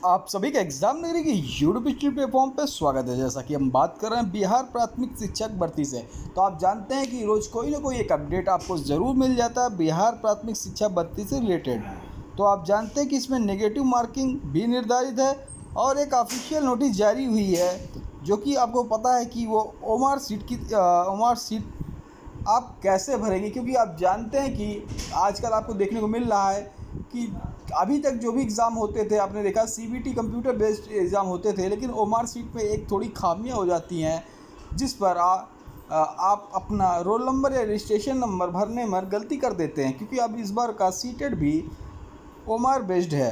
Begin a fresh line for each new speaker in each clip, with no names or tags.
आप सभी का एग्जाम नगरी की यूट्यूब प्लेटफॉर्म पर स्वागत है। जैसा कि हम बात कर रहे हैं बिहार प्राथमिक शिक्षक भर्ती से, तो आप जानते हैं कि रोज़ कोई ना कोई एक अपडेट आपको ज़रूर मिल जाता है बिहार प्राथमिक शिक्षा भर्ती से रिलेटेड। तो आप जानते हैं कि इसमें नेगेटिव मार्किंग भी निर्धारित है और एक ऑफिशियल नोटिस जारी हुई है, जो कि आपको पता है कि वो ओमार सीट आप कैसे भरेंगे, क्योंकि आप जानते हैं कि आजकल आपको देखने को मिल रहा है कि अभी तक जो भी एग्ज़ाम होते थे, आपने देखा सीबीटी कंप्यूटर बेस्ड एग्ज़ाम होते थे, लेकिन ओमार सीट में एक थोड़ी खामियां हो जाती हैं, जिस पर आप अपना रोल नंबर या रजिस्ट्रेशन नंबर भरने में गलती कर देते हैं, क्योंकि अब इस बार का सीटेड भी ओमार बेस्ड है।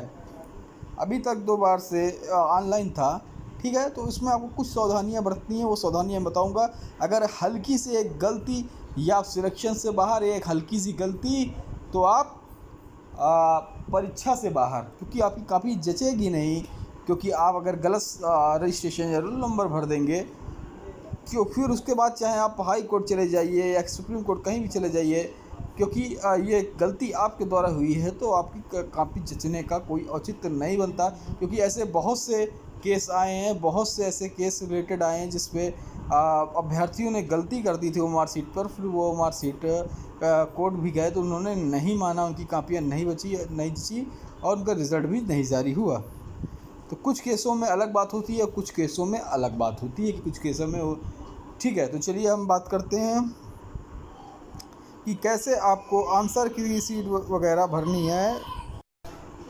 अभी तक 2 बार से ऑनलाइन था, ठीक है। तो इसमें आपको कुछ सावधानियां बरतनी है, वो सावधानियां बताऊंगा। अगर हल्की से एक गलती या सिलेक्शन से बाहर एक हल्की सी गलती, तो आप परीक्षा से बाहर, क्योंकि आपकी काफ़ी जचेगी नहीं। क्योंकि आप अगर गलत रजिस्ट्रेशन या रोल नंबर भर देंगे, क्यों फिर उसके बाद चाहे आप हाई कोर्ट चले जाइए या सुप्रीम कोर्ट कहीं भी चले जाइए, क्योंकि ये गलती आपके द्वारा हुई है, तो आपकी काफ़ी जचने का कोई औचित्य नहीं बनता। क्योंकि ऐसे बहुत से केस आए हैं, बहुत से ऐसे केस रिलेटेड आए हैं जिसपे अभ्यर्थियों ने गलती कर दी थी वो मार्कशीट पर, फिर वो मार्कशीट कोर्ट भी गए तो उन्होंने नहीं माना, उनकी कापियाँ नहीं जची और उनका रिज़ल्ट भी नहीं जारी हुआ। तो कुछ केसों में अलग बात होती है, कुछ केसों में अलग बात होती है कि कुछ केसों में वो ठीक है। तो चलिए हम बात करते हैं कि कैसे आपको आंसर की सीट वगैरह भरनी है।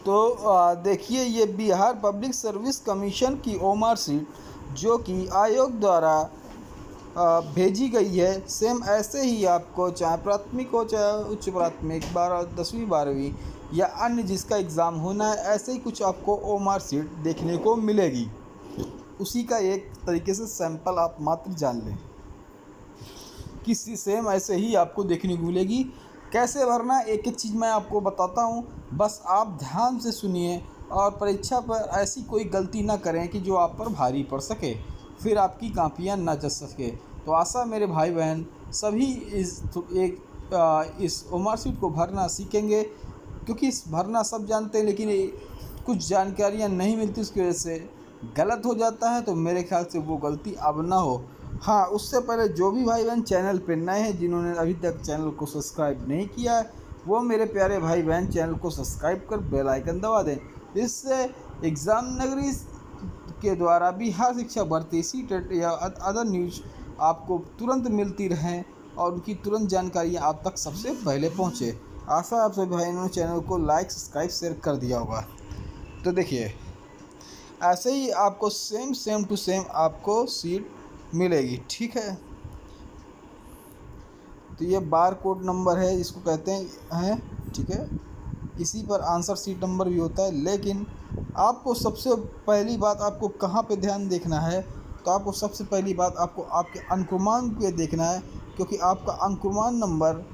तो देखिए, ये बिहार पब्लिक सर्विस कमीशन की ओमार सीट, जो कि आयोग द्वारा भेजी गई है, सेम ऐसे ही आपको चाहे प्राथमिक हो चाहे उच्च प्राथमिक 10वीं 12वीं या अन्य जिसका एग्ज़ाम होना है, ऐसे ही कुछ आपको ओमार सीट देखने को मिलेगी। उसी का एक तरीके से सैंपल आप मात्र जान लें कि सेम ऐसे ही आपको देखने को मिलेगी। कैसे भरना, एक एक चीज़ मैं आपको बताता हूँ, बस आप ध्यान से सुनिए और परीक्षा पर ऐसी कोई गलती ना करें कि जो आप पर भारी पड़ सके, फिर आपकी कापियाँ ना जच सके। तो आशा मेरे भाई बहन सभी इस ओमार सीट को भरना सीखेंगे, क्योंकि इस भरना सब जानते हैं, लेकिन कुछ जानकारियाँ नहीं मिलती, उसकी वजह से गलत हो जाता है। तो मेरे ख्याल से वो गलती अब ना हो। हाँ, उससे पहले जो भी भाई बहन चैनल पे नए हैं, जिन्होंने अभी तक चैनल को सब्सक्राइब नहीं किया है, वो मेरे प्यारे भाई बहन चैनल को सब्सक्राइब कर बेल आइकन दबा दें। इससे एग्ज़ाम नगरी के द्वारा बिहार शिक्षा भर्ती सीटेट या अदर न्यूज आपको तुरंत मिलती रहें और उनकी तुरंत जानकारियाँ आप तक सबसे पहले पहुँचे। आशा आप सभी भाइयों ने चैनल को लाइक सब्सक्राइब शेयर कर दिया होगा। तो देखिए, ऐसे ही आपको सेम टू सेम आपको सीट मिलेगी, ठीक है। तो ये बार कोड नंबर है, इसको कहते हैं, ठीक है। इसी पर आंसर सीट नंबर भी होता है। लेकिन आपको सबसे पहली बात आपको कहाँ पे ध्यान देखना है, तो आपको सबसे पहली बात आपको आपके अंकुमान पे देखना है, क्योंकि आपका अंकुमान नंबर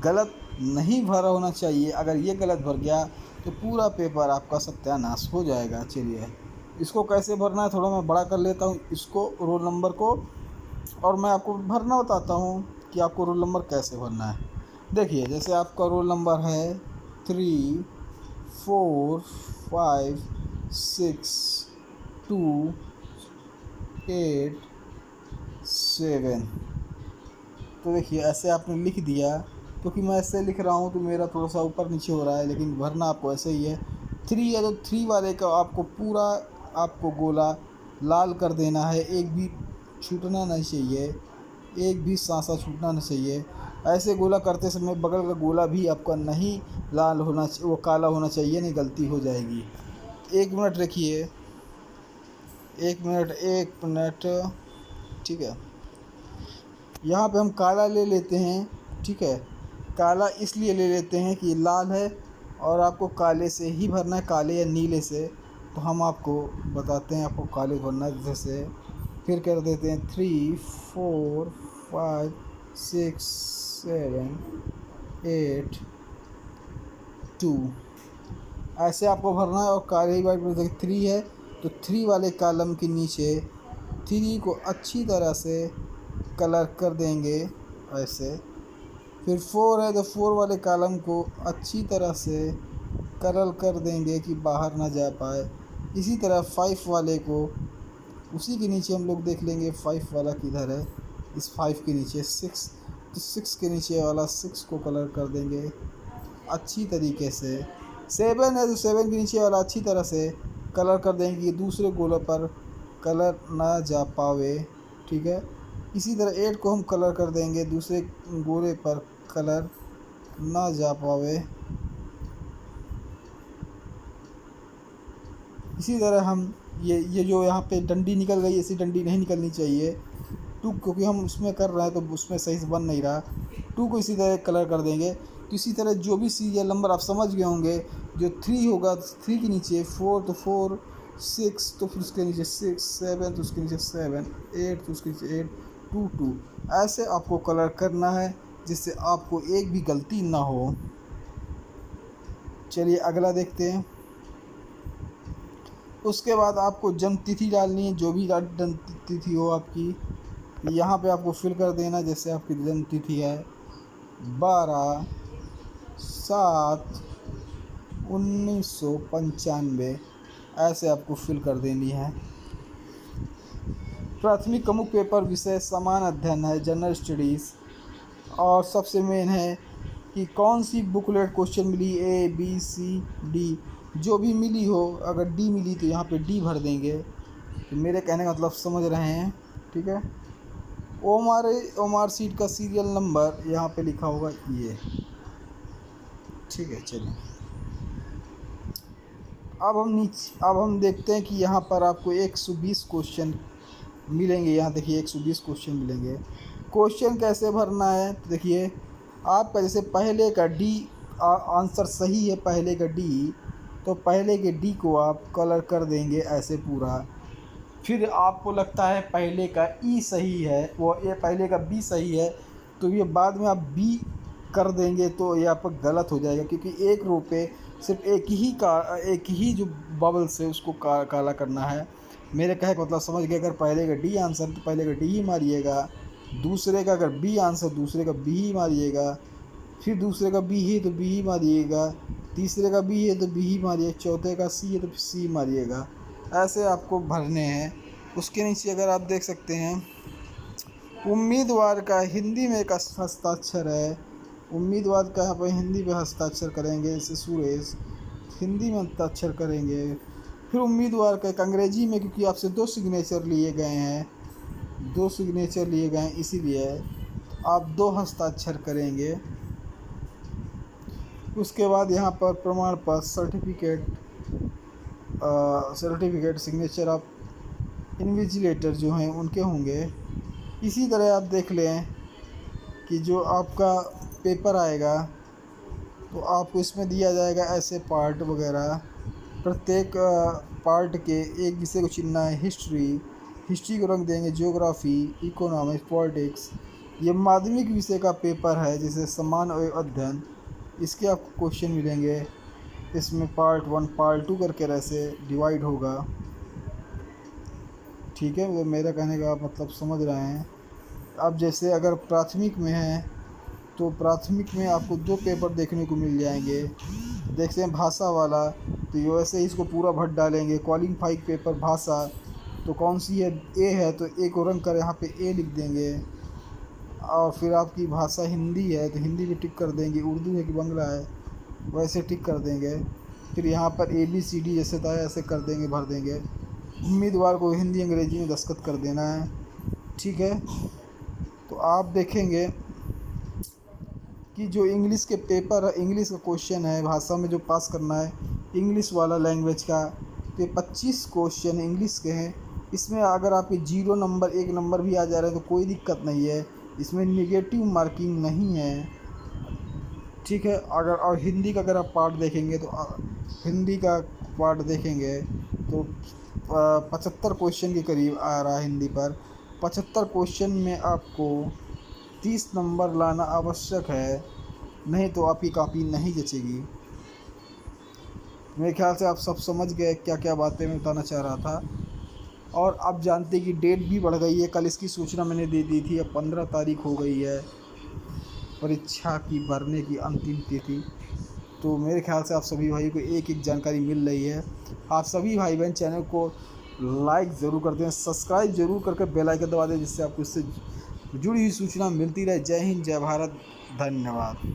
गलत नहीं भरा होना चाहिए। अगर ये गलत भर गया तो पूरा पेपर आपका सत्यानाश हो जाएगा। चलिए, इसको कैसे भरना है थोड़ा मैं बड़ा कर लेता हूँ इसको, रोल नंबर को, और मैं आपको भरना बताता हूँ कि आपको रोल नंबर कैसे भरना है। देखिए, जैसे आपका रोल नंबर है 3 4 5 6 2 8 7। तो देखिए, ऐसे आपने लिख दिया, क्योंकि मैं ऐसे लिख रहा हूँ तो मेरा थोड़ा सा ऊपर नीचे हो रहा है, लेकिन भरना आपको ऐसे ही है। 3 है तो 3 वाले का आपको पूरा आपको गोला लाल कर देना है, एक भी छूटना नहीं चाहिए, एक भी सांसा छूटना नहीं चाहिए। ऐसे गोला करते समय बगल का गोला भी आपका नहीं लाल होना, वो काला होना चाहिए, नहीं गलती हो जाएगी। 1 मिनट रखिए, 1 मिनट, ठीक है। यहाँ पे हम काला ले लेते हैं, ठीक है। काला इसलिए ले लेते हैं कि लाल है और आपको काले से ही भरना है, काले या नीले से। तो हम आपको बताते हैं, आपको काले भरना है। जैसे फिर कर देते हैं 3 4 5 6 7 8 2, ऐसे आपको भरना है। और काले वाइट में देखिए 3 है तो 3 वाले कॉलम के नीचे 3 को अच्छी तरह से कलर कर देंगे ऐसे। फिर 4 है तो 4 वाले कॉलम को अच्छी तरह से कलर कर देंगे कि बाहर ना जा पाए। इसी तरह 5 वाले को उसी के नीचे हम लोग देख लेंगे 5 वाला किधर है। इस 5 के नीचे 6, तो 6 के नीचे वाला 6 को कलर कर देंगे अच्छी तरीके से। 7 है तो 7 के नीचे वाला अच्छी तरह से कलर कर देंगे कि दूसरे गोले पर कलर ना जा पावे। ठीक है, इसी तरह 8 को हम कलर कर देंगे दूसरे गोले पर कलर ना जा पावे। इसी तरह हम ये जो यहाँ पे डंडी निकल गई, ऐसी डंडी नहीं निकलनी चाहिए। 2 क्योंकि हम उसमें कर रहे हैं तो उसमें सही से बन नहीं रहा। 2 को इसी तरह कलर कर देंगे। तो इसी तरह जो भी सीरियल नंबर आप समझ गए होंगे, जो 3 होगा 3 के नीचे 4 तो 4, 6 तो फिर उसके नीचे 6, 7 तो उसके नीचे 7, 8 तो उसके नीचे 8, 2 2 ऐसे आपको कलर करना है जिससे आपको एक भी गलती ना हो। चलिए अगला देखते हैं। उसके बाद आपको जन्म तिथि डालनी है, जो भी जन्म तिथि हो आपकी यहाँ पे आपको फिल कर देना। जैसे आपकी जन्म तिथि है 12/7/1995, ऐसे आपको फिल कर देनी है। प्राथमिक प्रमुख पेपर विषय समान अध्ययन है, जनरल स्टडीज़। और सबसे मेन है कि कौन सी बुकलेट क्वेश्चन मिली, A B C D जो भी मिली हो। अगर D मिली तो यहाँ पे D भर देंगे। तो मेरे कहने का मतलब समझ रहे हैं, ठीक है। ओमार सीट का सीरियल नंबर यहाँ पे लिखा होगा ये, ठीक है। चलिए अब हम देखते हैं कि यहाँ पर आपको 120 क्वेश्चन मिलेंगे। यहाँ देखिए 120 क्वेश्चन मिलेंगे। क्वेश्चन कैसे भरना है तो देखिए, आपका जैसे पहले का डी आंसर सही है, पहले का डी, तो पहले के डी को आप कलर कर देंगे ऐसे पूरा। फिर आपको लगता है पहले का ई सही है, वो ये पहले का बी सही है, तो ये बाद में आप बी कर देंगे तो ये आपका गलत हो जाएगा, क्योंकि एक रो पे सिर्फ एक ही जो बबल्स है उसको काला करना है। मेरे कहे का मतलब समझ गए। अगर पहले का डी आंसर तो पहले का डी ही मारिएगा, दूसरे का अगर बी आंसर दूसरे का बी ही मारिएगा, फिर दूसरे का बी है तो बी ही मारिएगा, तीसरे का बी है तो बी ही मारिएगा, चौथे का सी है तो सी मारिएगा। ऐसे आपको भरने हैं। उसके नीचे अगर आप देख सकते हैं, उम्मीदवार का हिंदी में एक हस्ताक्षर है। उम्मीदवार का यहाँ पर हिंदी में हस्ताक्षर करेंगे, जैसे सुरेश हिंदी में हस्ताक्षर करेंगे। फिर उम्मीदवार का एक अंग्रेजी में, क्योंकि आपसे 2 सिग्नेचर लिए गए हैं, 2 सिग्नेचर लिए गए हैं, इसीलिए आप 2 हस्ताक्षर करेंगे। उसके बाद यहाँ पर प्रमाण पत्र सर्टिफिकेट सिग्नेचर आप इन्विजिलेटर जो हैं उनके होंगे। इसी तरह आप देख लें कि जो आपका पेपर आएगा तो आपको इसमें दिया जाएगा ऐसे पार्ट वगैरह। प्रत्येक पार्ट के एक विषय को चुनना है। हिस्ट्री को रंग देंगे, ज्योग्राफी, इकोनॉमिक्स, पॉलिटिक्स। ये माध्यमिक विषय का पेपर है, जैसे समान अध्ययन। इसके आपको क्वेश्चन मिलेंगे। इसमें पार्ट 1 पार्ट 2 करके ऐसे डिवाइड होगा, ठीक है। वो मेरा कहने का आप मतलब समझ रहे हैं। अब जैसे अगर प्राथमिक में है तो प्राथमिक में आपको 2 पेपर देखने को मिल जाएंगे। देखते हैं भाषा वाला, तो वैसे ही इसको पूरा भर डालेंगे। क्वालिफाइंग पेपर भाषा तो कौन सी है, ए है तो ए को रंग कर यहाँ पे ए लिख देंगे। और फिर आपकी भाषा हिंदी है तो हिंदी भी टिक कर देंगे। उर्दू है कि बंगला है वैसे टिक कर देंगे। फिर यहाँ पर ABCD जैसे था ऐसे कर देंगे, भर देंगे। उम्मीदवार को हिंदी अंग्रेजी में दस्तखत कर देना है, ठीक है। तो आप देखेंगे कि जो इंग्लिश के पेपर, इंग्लिश का क्वेश्चन है, भाषा में जो पास करना है इंग्लिश वाला लैंग्वेज का, तो ये 25 क्वेश्चन इंग्लिश के हैं। इसमें अगर आपके 0 नंबर 1 नंबर भी आ जा रहे हैं तो कोई दिक्कत नहीं है, इसमें नेगेटिव मार्किंग नहीं है, ठीक है। और हिंदी का अगर आप पार्ट देखेंगे तो हिंदी का पार्ट देखेंगे तो 75 क्वेश्चन के करीब आ रहा है हिंदी पर। 75 क्वेश्चन में आपको 30 नंबर लाना आवश्यक है, नहीं तो आपकी कॉपी नहीं जचेगी। मेरे ख्याल से आप सब समझ गए क्या क्या बातें मैं बताना चाह रहा था। और आप जानते कि डेट भी बढ़ गई है। कल इसकी सूचना मैंने दे दी थी, अब 15 तारीख हो गई है परीक्षा की भरने की अंतिम तिथि। तो मेरे ख्याल से आप सभी भाइयों को एक एक जानकारी मिल रही है। आप सभी भाई बहन चैनल को लाइक ज़रूर कर दें, सब्सक्राइब जरूर करके बेल आइकन दबा दें, जिससे आपको इससे जुड़ी हुई सूचना मिलती रहे। जय हिंद, जय भारत, धन्यवाद।